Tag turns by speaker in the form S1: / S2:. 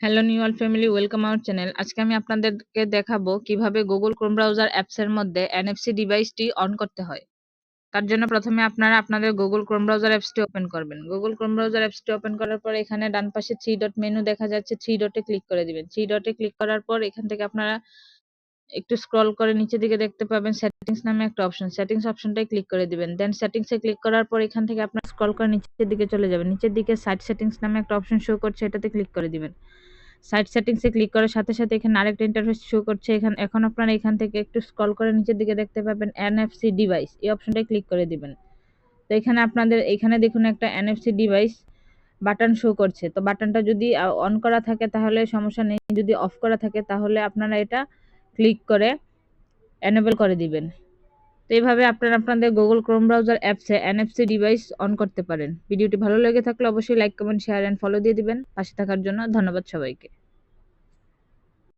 S1: Hello new all family, welcome our channel. আজকে আমি আপনাদেরকে দেখাবো কিভাবে গুগল ক্রোম ব্রাউজার অ্যাপস এর মধ্যে এনএফসি ডিভাইসটি অন করতে হয়। তার জন্য প্রথমে আপনারা আপনাদের গুগল ক্রোম ব্রাউজার অ্যাপসটি ওপেন করবেন। গুগল ক্রোম ব্রাউজার অ্যাপসটি ওপেন করার পর এখানে ডান পাশে 3 ডট মেনু দেখা যাচ্ছে, 3 ডটে ক্লিক করে দিবেন। 3 ডটে ক্লিক করার পর এখান থেকে আপনারা একটু স্ক্রল করে নিচের দিকে দেখতে পাবেন সেটিংস নামে একটা অপশন। সেটিংস অপশনটায় ক্লিক করে দিবেন। দেন সেটিংস এ ক্লিক করার পর এখান থেকে আপনারা স্ক্রল করে নিচের দিকে চলে যাবেন। নিচের দিকে সাইট সেটিংস নামে একটা অপশন শো করছে, এটাতে ক্লিক করে দিবেন। সাইট সেটিংস এ ক্লিক করার সাথে সাথে এখানে আরেকটা ইন্টারফেস শো করছে। এখন আপনারা এখান থেকে একটু স্ক্রল করে নিচের দিকে দেখতে পাবেন এনএফসি ডিভাইস, এই অপশনটায় ক্লিক করে দিবেন। তো এখানে আপনাদের এখানে দেখুন একটা এনএফসি ডিভাইস বাটন শো করছে। তো বাটনটা যদি অন করা থাকে তাহলে সমস্যা নেই, যদি অফ করা থাকে তাহলে আপনারা এটা ক্লিক করে এনেবল করে দিবেন। তো এইভাবে আপনারা আপনাদের গুগল ক্রোম ব্রাউজার অ্যাপসে এনএফসি ডিভাইস অন করতে পারেন। ভিডিওটি ভালো লেগে থাকলে অবশ্যই like, comment, share and follow দিয়ে দিবেন। পাশে থাকার জন্য ধন্যবাদ সবাইকে।